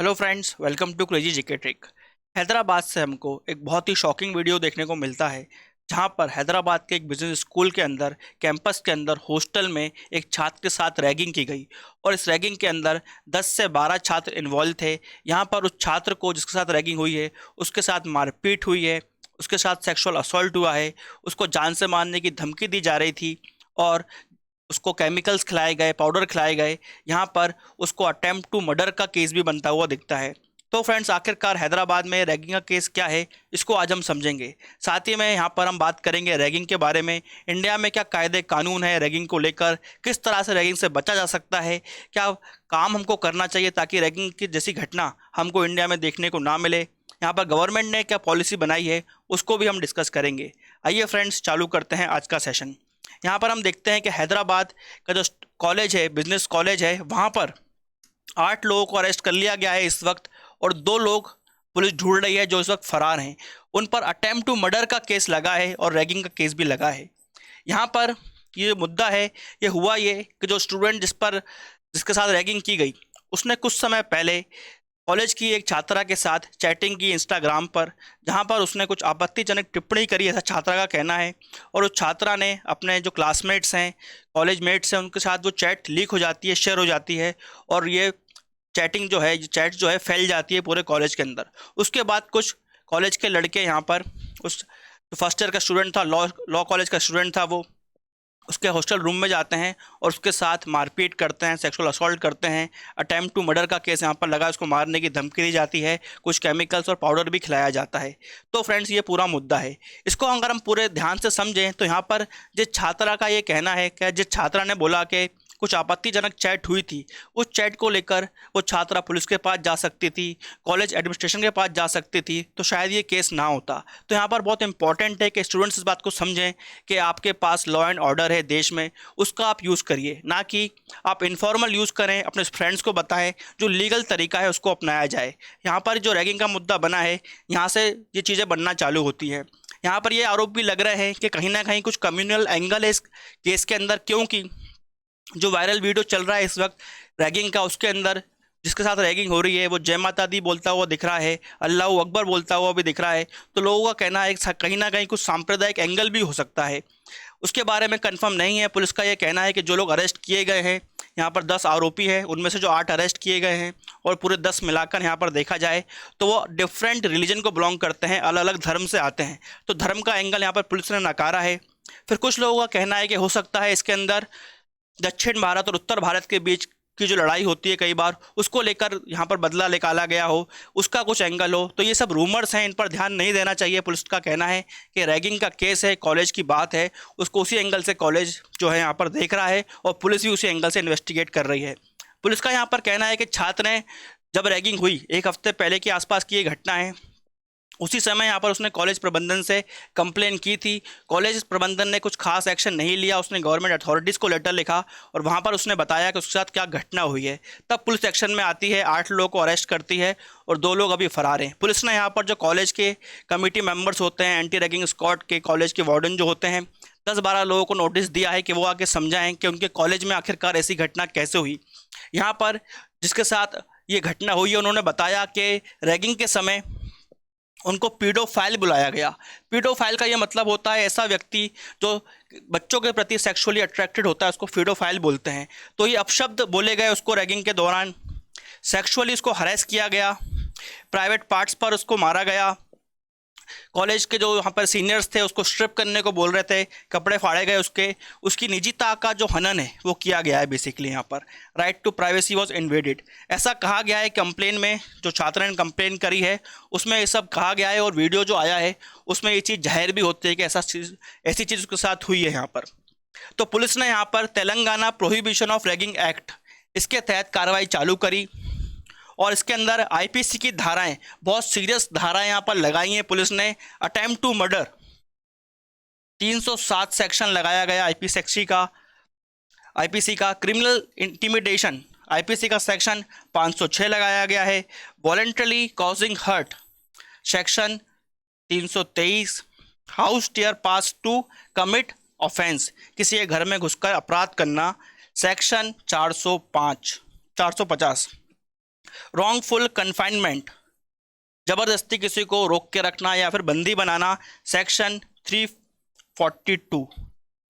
Hello friends, welcome to crazy GK trick. Hyderabad से हमको एक बहुत ही शॉकिंग वीडियो देखने को मिलता है, जहां पर हैदराबाद के एक बिजनेस स्कूल के अंदर कैंपस के अंदर हॉस्टल में एक छात्र के साथ रैगिंग की गई। और इस रैगिंग के अंदर 10 से 12 छात्र इन्वॉल्व थे। यहां पर उस छात्र को जिसके साथ रैगिंग हुई है उसके साथ मारपीट हुई है, उसके साथ सेक्सुअल असॉल्ट हुआ है, उसको जान से मारने की धमकी दी जा रही थी और उसको केमिकल्स खिलाए गए, पाउडर खिलाए गए। यहाँ पर उसको अटेम्प्ट टू मर्डर का केस भी बनता हुआ दिखता है। तो फ्रेंड्स, आखिरकार हैदराबाद में रैगिंग का केस क्या है, इसको आज हम समझेंगे। साथ ही में यहाँ पर हम बात करेंगे रैगिंग के बारे में। इंडिया में क्या कायदे कानून है रैगिंग को लेकर, किस तरह से रैगिंग से बचा जा सकता है, क्या काम हमको करना चाहिए ताकि रैगिंग की जैसी घटना हमको इंडिया में देखने को ना मिले। यहाँ पर गवर्नमेंट ने क्या पॉलिसी बनाई है उसको भी हम डिस्कस करेंगे। आइए फ्रेंड्स, चालू करते हैं आज का सेशन। यहाँ पर हम देखते हैं कि हैदराबाद का जो कॉलेज है, बिजनेस कॉलेज है, वहाँ पर 8 लोगों को अरेस्ट कर लिया गया है इस वक्त। और 2 लोग पुलिस ढूंढ रही है जो इस वक्त फरार हैं। उन पर अटेम्प्ट टू मर्डर का केस लगा है और रैगिंग का केस भी लगा है। यहाँ पर ये मुद्दा है, ये हुआ ये कि जो स्टूडेंट जिसके साथ रैगिंग की गई, उसने कुछ समय पहले कॉलेज की एक छात्रा के साथ चैटिंग की इंस्टाग्राम पर, जहां पर उसने कुछ आपत्तिजनक टिप्पणी करी, ऐसा छात्रा का कहना है। और उस छात्रा ने अपने जो क्लासमेट्स हैं, कॉलेज मेट्स हैं, उनके साथ वो चैट लीक हो जाती है, शेयर हो जाती है। और ये चैटिंग जो है, ये चैट जो है फैल जाती है पूरे कॉलेज के अंदर। उसके बाद कुछ कॉलेज के लड़के यहाँ पर, उस फर्स्ट ईयर का स्टूडेंट था, लॉ कॉलेज का स्टूडेंट था, वो उसके हॉस्टल रूम में जाते हैं और उसके साथ मारपीट करते हैं, सेक्सुअल असॉल्ट करते हैं। अटेम्प्ट टू मर्डर का केस यहाँ पर लगा, उसको मारने की धमकी दी जाती है, कुछ केमिकल्स और पाउडर भी खिलाया जाता है। तो फ्रेंड्स, ये पूरा मुद्दा है। इसको अगर हम पूरे ध्यान से समझें तो यहाँ पर जिस छात्रा का ये कहना है कि जिस छात्रा ने बोला कि कुछ आपत्तिजनक चैट हुई थी, उस चैट को लेकर वो छात्रा पुलिस के पास जा सकती थी, कॉलेज एडमिनिस्ट्रेशन के पास जा सकती थी, तो शायद ये केस ना होता। तो यहाँ पर बहुत इंपॉर्टेंट है कि स्टूडेंट्स इस बात को समझें कि आपके पास लॉ एंड ऑर्डर है देश में, उसका आप यूज़ करिए, ना कि आप इनफॉर्मल यूज़ करें, अपने फ्रेंड्स को बताएं, जो लीगल तरीका है उसको अपनाया जाए। यहाँ पर जो रैगिंग का मुद्दा बना है, यहाँ से ये चीज़ें बनना चालू होती हैं। यहाँ पर ये आरोप भी लग रहे हैं कि कहीं ना कहीं कुछ कम्युनल एंगल है इस केस के अंदर, क्योंकि जो वायरल वीडियो चल रहा है इस वक्त रैगिंग का, उसके अंदर जिसके साथ रैगिंग हो रही है वो जय माता दी बोलता हुआ दिख रहा है, अल्लाह अकबर बोलता हुआ भी दिख रहा है। तो लोगों का कहना है कि कहीं ना कहीं कुछ सांप्रदायिक एंगल भी हो सकता है। उसके बारे में कंफर्म नहीं है। पुलिस का ये कहना है कि जो लोग अरेस्ट किए गए हैं, यहाँ पर 10 आरोपी हैं, उनमें से जो 8 अरेस्ट किए गए हैं और पूरे 10 मिलाकर यहाँ पर देखा जाए तो वो डिफरेंट रिलीजन को बिलोंग करते हैं, अलग अलग धर्म से आते हैं। तो धर्म का एंगल यहाँ पर पुलिस ने नकारा है। फिर कुछ लोगों का कहना है कि हो सकता है इसके अंदर दक्षिण भारत और उत्तर भारत के बीच की जो लड़ाई होती है कई बार, उसको लेकर यहाँ पर बदला निकाला गया हो, उसका कुछ एंगल हो। तो ये सब रूमर्स हैं, इन पर ध्यान नहीं देना चाहिए। पुलिस का कहना है कि रैगिंग का केस है, कॉलेज की बात है, उसको उसी एंगल से कॉलेज जो है यहाँ पर देख रहा है और पुलिस भी उसी एंगल से इन्वेस्टिगेट कर रही है। पुलिस का यहाँ पर कहना है कि छात्र ने जब रैगिंग हुई, 1 हफ्ते पहले के आसपास की ये घटना है, उसी समय यहाँ पर उसने कॉलेज प्रबंधन से कंप्लेन की थी। कॉलेज प्रबंधन ने कुछ खास एक्शन नहीं लिया। उसने गवर्नमेंट अथॉरिटीज़ को लेटर लिखा और वहाँ पर उसने बताया कि उसके साथ क्या घटना हुई है। तब पुलिस एक्शन में आती है, 8 लोगों को अरेस्ट करती है और 2 लोग अभी फरार हैं। पुलिस ने यहाँ पर जो कॉलेज के कमेटी मेंबर्स होते हैं, एंटी रैगिंग स्क्वाड के कॉलेज के वार्डन जो होते हैं, 10-12 लोगों को नोटिस दिया है कि वो आके समझाएं कि उनके कॉलेज में आखिरकार ऐसी घटना कैसे हुई। यहाँ पर जिसके साथ ये घटना हुई है, उन्होंने बताया कि रैगिंग के समय उनको पीडोफाइल बुलाया गया। पीडोफाइल का ये मतलब होता है ऐसा व्यक्ति जो बच्चों के प्रति सेक्सुअली अट्रैक्टेड होता है, उसको पीडोफाइल बोलते हैं। तो ये अपशब्द बोले गए उसको रैगिंग के दौरान, सेक्सुअली उसको हरेस किया गया, प्राइवेट पार्ट्स पर उसको मारा गया। कॉलेज के जो यहाँ पर सीनियर्स थे उसको स्ट्रिप करने को बोल रहे थे, कपड़े फाड़े गए उसके, उसकी निजता का जो हनन है वो किया गया है। बेसिकली यहाँ पर right to privacy was invaded, ऐसा कहा गया है कंप्लेन में। जो छात्र ने कंप्लेन करी है उसमें ये सब कहा गया है और वीडियो जो आया है उसमें ये चीज़ जाहिर भी होती है कि ऐसी चीज़ उसके साथ हुई है यहाँ पर। तो पुलिस ने यहाँ पर Telangana prohibition of ragging act, इसके तहत कार्रवाई चालू करी और इसके अंदर आईपीसी की धाराएं, बहुत सीरियस धाराएं यहाँ पर लगाई हैं पुलिस ने। अटेम्प्ट टू मर्डर 307 सेक्शन लगाया गया आईपीसी का। क्रिमिनल इंटिमिडेशन आईपीसी का सेक्शन 506 लगाया गया है। Voluntarily causing hurt section 323। House trespass to commit offence, किसी के घर में घुसकर अपराध करना, सेक्शन 450। रॉन्गफुल कन्फाइनमेंट, जबरदस्ती किसी को रोक के रखना या फिर बंदी बनाना, सेक्शन 342।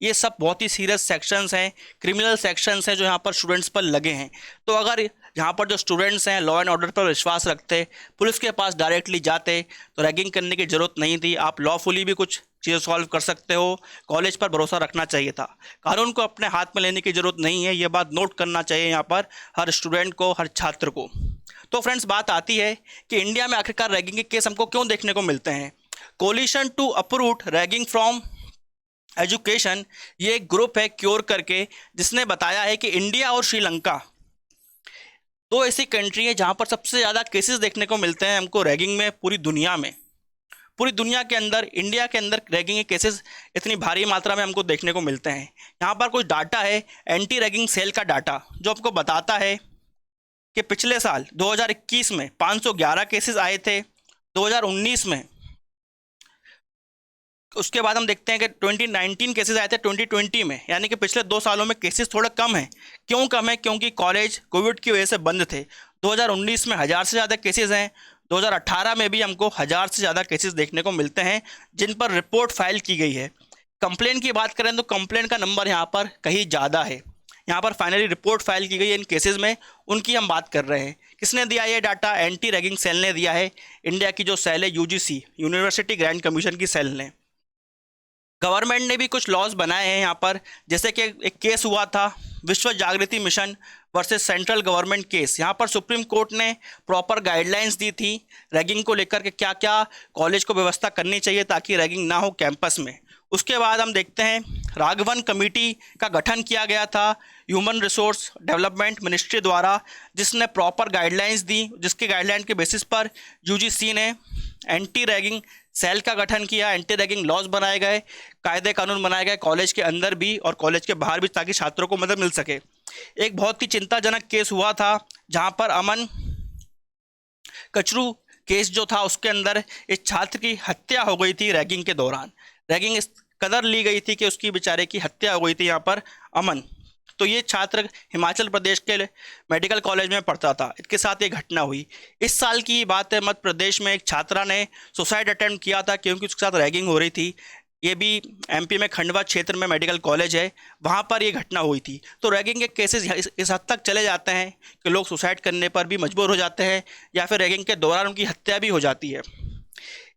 ये सब बहुत ही सीरियस सेक्शंस हैं, क्रिमिनल सेक्शंस हैं जो यहाँ पर स्टूडेंट्स पर लगे हैं। तो अगर यहाँ पर जो स्टूडेंट्स हैं लॉ एंड ऑर्डर पर विश्वास रखते, पुलिस के पास डायरेक्टली जाते, तो रैगिंग करने की ज़रूरत नहीं थी। आप लॉफुली भी कुछ चीज़ें सॉल्व कर सकते हो। कॉलेज पर भरोसा रखना चाहिए था, कानून को अपने हाथ में लेने की ज़रूरत नहीं है। ये बात नोट करना चाहिए यहाँ पर हर स्टूडेंट को, हर छात्र को। तो फ्रेंड्स, बात आती है कि इंडिया में आखिरकार रैगिंग के केस हमको क्यों देखने को मिलते हैं। Coalition to uproot ragging from education, ये एक ग्रुप है क्योर करके, जिसने बताया है कि इंडिया और श्रीलंका दो ऐसी कंट्री है जहां पर सबसे ज़्यादा केसेस देखने को मिलते हैं हमको रैगिंग में पूरी दुनिया में। पूरी दुनिया के अंदर इंडिया के अंदर रैगिंग के केसेस इतनी भारी मात्रा में हमको देखने को मिलते हैं। यहाँ पर कुछ डाटा है, एंटी रैगिंग सेल का डाटा, जो आपको बताता है कि पिछले साल 2021 में 511 केसेस आए थे। 2019 में, उसके बाद हम देखते हैं कि 2019 केसेस आए थे 2020 में, यानी कि पिछले 2 सालों में केसेस थोड़ा कम है। क्यों कम है? क्योंकि कॉलेज कोविड की वजह से बंद थे। 2019 में 1000 से ज़्यादा केसेस हैं। 2018 में भी हमको 1000 से ज़्यादा केसेस देखने को मिलते हैं जिन पर रिपोर्ट फाइल की गई है। कंप्लेन की बात करें तो कंप्लेन का नंबर यहाँ पर कहीं ज़्यादा है। यहाँ पर फाइनली रिपोर्ट फाइल की गई है इन केसेस में, उनकी हम बात कर रहे हैं। किसने दिया ये डाटा? एंटी रैगिंग सेल ने दिया है। इंडिया की जो सेल है यूजीसी, यूनिवर्सिटी ग्रांट कमीशन की सेल ने। गवर्नमेंट ने भी कुछ लॉज बनाए हैं यहाँ पर, जैसे कि एक केस हुआ था विश्व जागृति mission versus central government case. यहाँ पर सुप्रीम कोर्ट ने प्रॉपर गाइडलाइंस दी थी रैगिंग को लेकर के, क्या क्या कॉलेज को व्यवस्था करनी चाहिए ताकि रैगिंग ना हो कैंपस में। उसके बाद हम देखते हैं राघवन कमेटी का गठन किया गया था ह्यूमन रिसोर्स डेवलपमेंट मिनिस्ट्री द्वारा, जिसने प्रॉपर गाइडलाइंस दी, जिसके गाइडलाइन के बेसिस पर यूजीसी ने एंटी रैगिंग सेल का गठन किया। एंटी रैगिंग लॉज बनाए गए, कायदे कानून बनाए गए कॉलेज के अंदर भी और कॉलेज के बाहर भी, ताकि छात्रों को मदद मिल सके। एक बहुत ही चिंताजनक केस हुआ था जहां पर अमन कचरू केस जो था, उसके अंदर एक छात्र की हत्या हो गई थी रैगिंग के दौरान। रैगिंग इस कदर ली गई थी कि उसकी बेचारे की हत्या हो गई थी यहाँ पर अमन। तो ये छात्र हिमाचल प्रदेश के मेडिकल कॉलेज में पढ़ता था, इसके साथ ये घटना हुई। इस साल की बात है, मध्य प्रदेश में एक छात्रा ने सुसाइड अटेम्प्ट किया था क्योंकि उसके साथ रैगिंग हो रही थी। ये भी एमपी में खंडवा क्षेत्र में मेडिकल कॉलेज है, वहाँ पर ये घटना हुई थी। तो रैगिंग के केसेस इस हद तक चले जाते हैं कि लोग सुसाइड करने पर भी मजबूर हो जाते हैं या फिर रैगिंग के दौरान उनकी हत्या भी हो जाती है।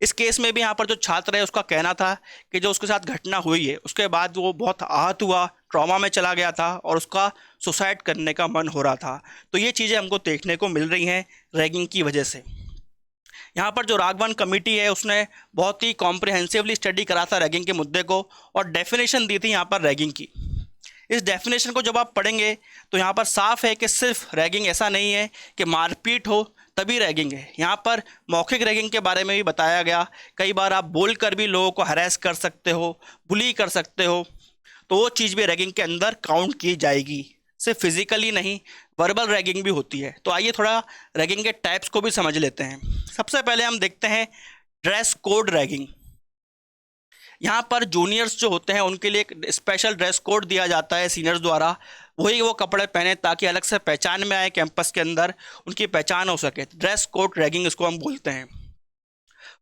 इस केस में भी यहाँ पर जो छात्र है उसका कहना था कि जो उसके साथ घटना हुई है उसके बाद वो बहुत आहत हुआ, ट्रॉमा में चला गया था और उसका सुसाइड करने का मन हो रहा था। तो ये चीज़ें हमको देखने को मिल रही हैं रैगिंग की वजह से। यहाँ पर जो राघवन कमेटी है उसने बहुत ही कॉम्प्रिहेंसिवली स्टडी करा था रैगिंग के मुद्दे को और डेफिनेशन दी थी यहाँ पर रैगिंग की। इस डेफिनेशन को जब आप पढ़ेंगे तो यहाँ पर साफ है कि सिर्फ रैगिंग ऐसा नहीं है कि मारपीट हो तभी रैगिंग है। यहाँ पर मौखिक रैगिंग के बारे में भी बताया गया। कई बार आप बोलकर भी लोगों को हरास कर सकते हो, बुली कर सकते हो, तो वो चीज़ भी रैगिंग के अंदर काउंट की जाएगी। सिर्फ फिजिकली नहीं, वर्बल रैगिंग भी होती है। तो आइए थोड़ा रैगिंग के टाइप्स को भी समझ लेते हैं। सबसे पहले हम देखते हैं ड्रेस कोड रैगिंग। यहाँ पर जूनियर्स जो होते हैं उनके लिए एक स्पेशल ड्रेस कोड दिया जाता है सीनियर्स द्वारा, वही वो कपड़े पहने ताकि अलग से पहचान में आए, कैंपस के अंदर उनकी पहचान हो सके। ड्रेस कोड रैगिंग इसको हम बोलते हैं।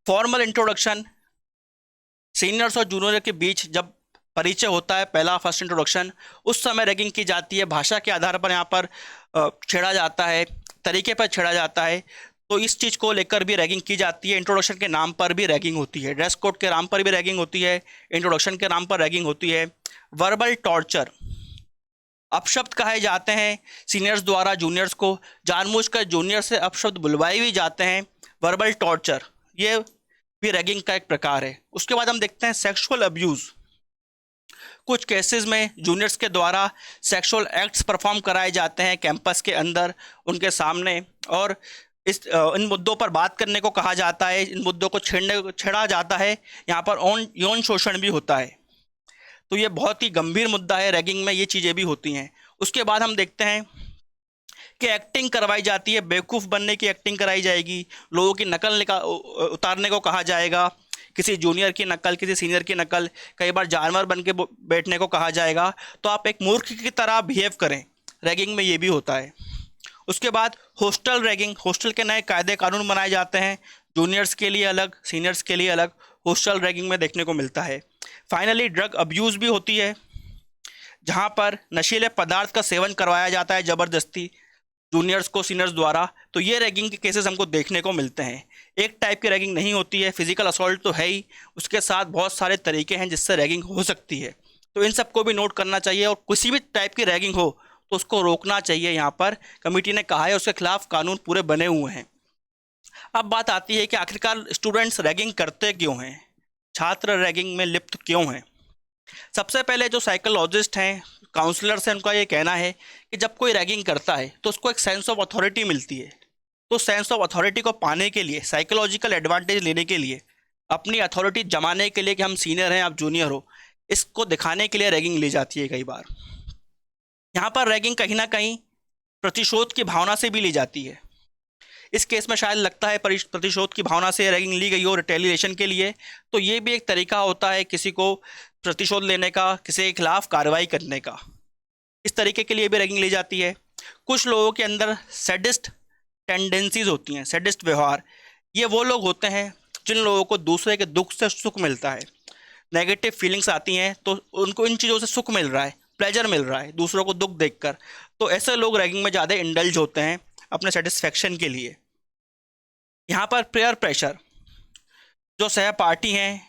फॉर्मल इंट्रोडक्शन, सीनियर्स और जूनियर के बीच जब परिचय होता है, पहला फर्स्ट इंट्रोडक्शन, उस समय रैगिंग की जाती है। भाषा के आधार पर यहाँ पर छेड़ा जाता है, तरीके पर छेड़ा जाता है, तो इस चीज़ को लेकर भी रैगिंग की जाती है। इंट्रोडक्शन के नाम पर भी रैगिंग होती है, ड्रेस कोड के नाम पर भी रैगिंग होती है, इंट्रोडक्शन के नाम पर रैगिंग होती है। वर्बल टॉर्चर, अपशब्द कहे जाते हैं सीनियर्स द्वारा जूनियर्स को, जानबूझकर जूनियर से अपशब्द बुलवाए भी जाते हैं। वर्बल टॉर्चर ये भी रैगिंग का एक प्रकार है। उसके बाद हम देखते हैं सेक्सुअल अब्यूज़। कुछ केसेस में जूनियर्स के द्वारा सेक्सुअल एक्ट्स परफॉर्म कराए जाते हैं कैंपस के अंदर उनके सामने, और इन मुद्दों पर बात करने को कहा जाता है, इन मुद्दों को छेड़ा जाता है। यहाँ पर यौन शोषण भी होता है। तो ये बहुत ही गंभीर मुद्दा है, रैगिंग में ये चीज़ें भी होती हैं। उसके बाद हम देखते हैं कि एक्टिंग करवाई जाती है, बेवकूफ़ बनने की एक्टिंग कराई जाएगी, लोगों की नकल उतारने को कहा जाएगा, किसी जूनियर की नकल, किसी सीनियर की नकल, कई बार जानवर बन के बैठने को कहा जाएगा। तो आप एक मूर्ख की तरह बिहेव करें, रैगिंग में ये भी होता है। उसके बाद हॉस्टल रैगिंग, हॉस्टल के नए कायदे कानून बनाए जाते हैं, जूनियर्स के लिए अलग, सीनियर्स के लिए अलग, हॉस्टल रैगिंग में देखने को मिलता है। फाइनली ड्रग अब्यूज़ भी होती है, जहाँ पर नशीले पदार्थ का सेवन करवाया जाता है ज़बरदस्ती जूनियर्स को सीनियर्स द्वारा। तो ये रैगिंग के केसेस हमको देखने को मिलते हैं। एक टाइप की रैगिंग नहीं होती है, फिजिकल असॉल्ट तो है ही, उसके साथ बहुत सारे तरीके हैं जिससे रैगिंग हो सकती है। तो इन सबको भी नोट करना चाहिए, और किसी भी टाइप की रैगिंग हो तो उसको रोकना चाहिए। यहाँ पर कमेटी ने कहा है उसके खिलाफ कानून पूरे बने हुए हैं। अब बात आती है कि आखिरकार स्टूडेंट्स रैगिंग करते क्यों हैं, छात्र रैगिंग में लिप्त क्यों हैं। सबसे पहले जो साइकोलॉजिस्ट हैं, काउंसलर्स हैं, उनका ये कहना है कि जब कोई रैगिंग करता है तो उसको एक सेंस ऑफ अथॉरिटी मिलती है। तो सेंस ऑफ अथॉरिटी को पाने के लिए, साइकोलॉजिकल एडवांटेज लेने के लिए, अपनी अथॉरिटी जमाने के लिए कि हम सीनियर हैं आप जूनियर हो, इसको दिखाने के लिए रैगिंग ली जाती है कई बार। यहाँ पर रैगिंग कहीं ना कहीं प्रतिशोध की भावना से भी ली जाती है। इस केस में शायद लगता है प्रतिशोध की भावना से रैगिंग ली गई हो, रिटेलिएशन के लिए। तो ये भी एक तरीका होता है किसी को प्रतिशोध लेने का, किसी के खिलाफ कार्रवाई करने का। इस तरीके के लिए भी रैगिंग ली जाती है। कुछ लोगों के अंदर सैडिस्ट टेंडेंसीज होती हैं, सैडिस्ट व्यवहार। ये वो लोग होते हैं जिन लोगों को दूसरे के दुख से सुख मिलता है, नेगेटिव फीलिंग्स आती हैं तो उनको इन चीज़ों से सुख मिल रहा है, प्लेजर मिल रहा है दूसरों को दुख देखकर। तो ऐसे लोग रैगिंग में ज़्यादा इंडल्ज होते हैं अपने सेटिस्फेक्शन के लिए। यहाँ पर पेयर प्रेशर, जो सहपाठी हैं,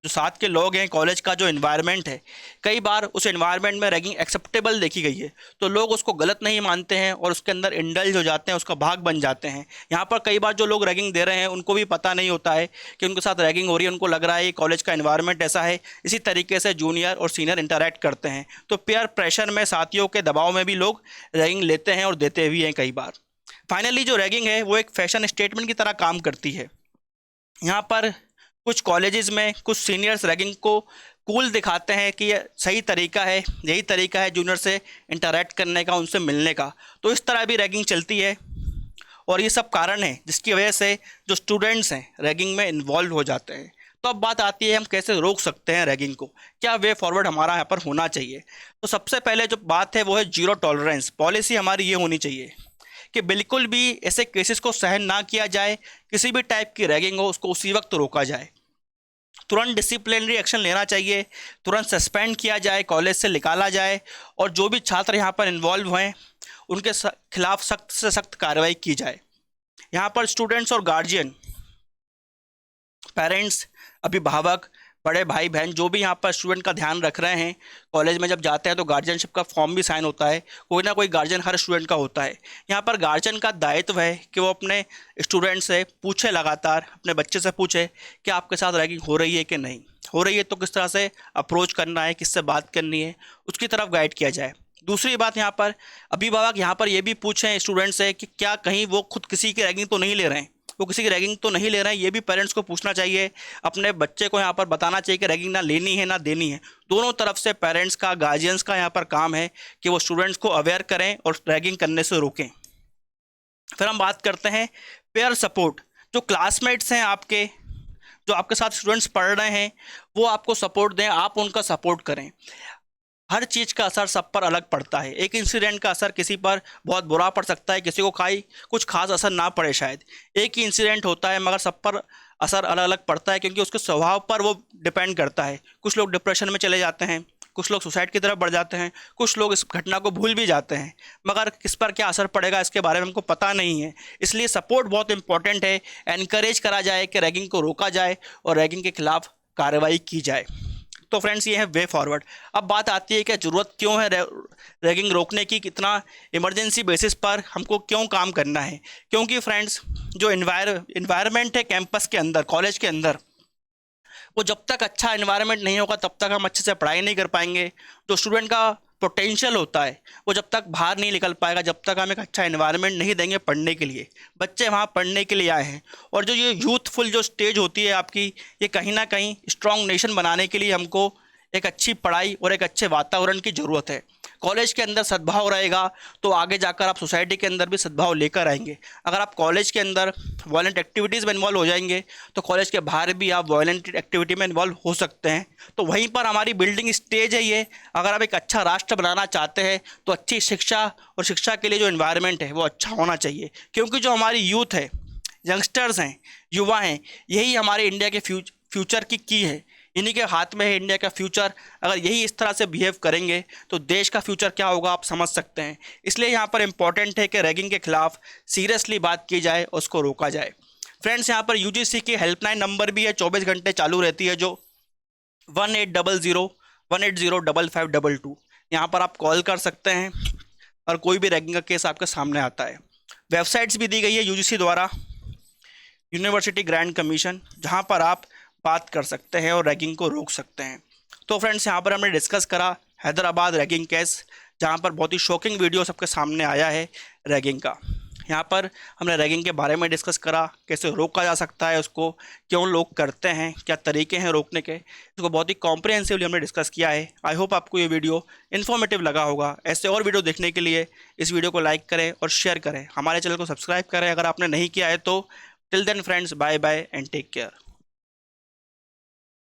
जो साथ के लोग हैं, कॉलेज का जो एनवायरनमेंट है, कई बार उस एनवायरनमेंट में रैगिंग एक्सेप्टेबल देखी गई है तो लोग उसको गलत नहीं मानते हैं और उसके अंदर इंडल्ज हो जाते हैं, उसका भाग बन जाते हैं। यहाँ पर कई बार जो लोग रैगिंग दे रहे हैं उनको भी पता नहीं होता है कि उनके साथ रैगिंग हो रही है, उनको लग रहा है ये कॉलेज का एनवायरनमेंट ऐसा है। इसी तरीके से जूनियर और सीनियर इंटरेक्ट करते हैं, तो पेयर प्रेशर में, साथियों के दबाव में भी लोग रैगिंग लेते हैं और देते भी हैं कई बार। फाइनली जो रैगिंग है वो एक फैशन स्टेटमेंट की तरह काम करती है। यहाँ पर कुछ कॉलेजेस में कुछ सीनियर्स रैगिंग को कूल दिखाते हैं कि ये सही तरीका है, यही तरीका है जूनियर से इंटरेक्ट करने का, उनसे मिलने का। तो इस तरह भी रैगिंग चलती है और ये सब कारण है जिसकी वजह से जो स्टूडेंट्स हैं रैगिंग में इन्वॉल्व हो जाते हैं। तो अब बात आती है हम कैसे रोक सकते हैं रैगिंग को, क्या वे फॉरवर्ड हमारा यहाँ पर होना चाहिए। तो सबसे पहले जो बात है वो है जीरो टॉलरेंस पॉलिसी। हमारी ये होनी चाहिए कि बिल्कुल भी ऐसे केसेस को सहन ना किया जाए, किसी भी टाइप की रैगिंग हो उसको उसी वक्त रोका जाए, तुरंत डिसिप्लिनरी एक्शन लेना चाहिए, तुरंत सस्पेंड किया जाए, कॉलेज से निकाला जाए, और जो भी छात्र यहाँ पर इन्वॉल्व हैं उनके खिलाफ सख्त से सख्त कार्रवाई की जाए। यहाँ पर स्टूडेंट्स और गार्जियन, पेरेंट्स, अभिभावक, बड़े भाई बहन जो भी यहाँ पर स्टूडेंट का ध्यान रख रहे हैं, कॉलेज में जब जाते हैं तो गार्जियनशिप का फॉर्म भी साइन होता है, कोई ना कोई गार्जियन हर स्टूडेंट का होता है। यहाँ पर गार्जियन का दायित्व है कि वो अपने स्टूडेंट से पूछे, लगातार अपने बच्चे से पूछे कि आपके साथ रैगिंग हो रही है कि नहीं हो रही है, तो किस तरह से अप्रोच करना है, किससे बात करनी है, उसकी तरफ गाइड किया जाए। दूसरी बात, यहाँ पर अभिभावक यहाँ पर ये भी पूछें स्टूडेंट से कि क्या कहीं वो खुद किसी की रैगिंग तो नहीं ले रहे हैं, वो किसी की रैगिंग तो नहीं ले रहे हैं। ये भी पेरेंट्स को पूछना चाहिए, अपने बच्चे को यहाँ पर बताना चाहिए कि रैगिंग ना लेनी है ना देनी है। दोनों तरफ से पेरेंट्स का, गार्जियंस का यहाँ पर काम है कि वो स्टूडेंट्स को अवेयर करें और रैगिंग करने से रोकें। फिर हम बात करते हैं पेयर सपोर्ट। जो क्लासमेट्स हैं आपके, जो आपके साथ स्टूडेंट्स पढ़ रहे हैं, वो आपको सपोर्ट दें, आप उनका सपोर्ट करें। हर चीज़ का असर सब पर अलग पड़ता है। एक इंसिडेंट का असर किसी पर बहुत बुरा पड़ सकता है, किसी को कुछ खास असर ना पड़े शायद। एक ही इंसिडेंट होता है मगर सब पर असर अलग अलग पड़ता है, क्योंकि उसके स्वभाव पर वो डिपेंड करता है। कुछ लोग डिप्रेशन में चले जाते हैं, कुछ लोग सुसाइड की तरफ बढ़ जाते हैं, कुछ लोग इस घटना को भूल भी जाते हैं, मगर किस पर क्या असर पड़ेगा इसके बारे में हमको पता नहीं है। इसलिए सपोर्ट बहुत इंपॉर्टेंट है। एनकरेज करा जाए कि रैगिंग को रोका जाए और रैगिंग के खिलाफ कार्रवाई की जाए। तो फ्रेंड्स, ये है वे फॉरवर्ड। अब बात आती है कि ज़रूरत क्यों है रैगिंग रोकने की, कितना इमरजेंसी बेसिस पर हमको क्यों काम करना है। क्योंकि फ्रेंड्स, जो इन्वायरमेंट है कैंपस के अंदर, कॉलेज के अंदर, वो जब तक अच्छा इन्वायरमेंट नहीं होगा तब तक हम अच्छे से पढ़ाई नहीं कर पाएंगे। जो स्टूडेंट का पोटेंशियल होता है वो जब तक बाहर नहीं निकल पाएगा, जब तक हम एक अच्छा इन्वायरमेंट नहीं देंगे पढ़ने के लिए। बच्चे वहाँ पढ़ने के लिए आए हैं, और जो ये यूथफुल जो स्टेज होती है आपकी, ये कहीं ना कहीं स्ट्रॉन्ग नेशन बनाने के लिए हमको एक अच्छी पढ़ाई और एक अच्छे वातावरण की ज़रूरत है। कॉलेज के अंदर सद्भाव रहेगा तो आगे जाकर आप सोसाइटी के अंदर भी सद्भाव लेकर आएंगे। अगर आप कॉलेज के अंदर वायलेंट एक्टिविटीज़ में इन्वॉल्व हो जाएंगे तो कॉलेज के बाहर भी आप वायलेंट एक्टिविटी में इन्वॉल्व हो सकते हैं। तो वहीं पर हमारी बिल्डिंग स्टेज है ये। अगर आप एक अच्छा राष्ट्र बनाना चाहते हैं तो अच्छी शिक्षा और शिक्षा के लिए जो इन्वायरमेंट है वो अच्छा होना चाहिए, क्योंकि जो हमारी यूथ है, यंगस्टर्स हैं, युवा हैं, यही हमारे इंडिया के फ्यूचर की है। इन्हीं के हाथ में है इंडिया का फ्यूचर। अगर यही इस तरह से बिहेव करेंगे तो देश का फ्यूचर क्या होगा आप समझ सकते हैं। इसलिए यहाँ पर इम्पॉर्टेंट है कि रैगिंग के खिलाफ सीरियसली बात की जाए और उसको रोका जाए। फ्रेंड्स, यहाँ पर यूजीसी की हेल्पलाइन नंबर भी है, 24 घंटे चालू रहती है, जो 1800-180-5522। यहाँ पर आप कॉल कर सकते हैं और कोई भी रैगिंग का केस आपके सामने आता है। वेबसाइट्स भी दी गई है यूजीसी द्वारा, यूनिवर्सिटी ग्रांट कमीशन, जहाँ पर आप बात कर सकते हैं और रैगिंग को रोक सकते हैं। तो फ्रेंड्स, यहाँ पर हमने डिस्कस करा हैदराबाद रैगिंग केस, जहाँ पर बहुत ही शॉकिंग वीडियो सबके सामने आया है रैगिंग का। यहाँ पर हमने रैगिंग के बारे में डिस्कस करा, कैसे रोका जा सकता है उसको, क्यों लोग करते हैं, क्या तरीके हैं रोकने के, इसको बहुत ही कॉम्प्रिहेंसिवली हमने डिस्कस किया है। आई होप आपको ये वीडियो इन्फॉर्मेटिव लगा होगा। ऐसे और वीडियो देखने के लिए इस वीडियो को लाइक करें और शेयर करें, हमारे चैनल को सब्सक्राइब करें अगर आपने नहीं किया है तो। Till then friends, bye bye and take care.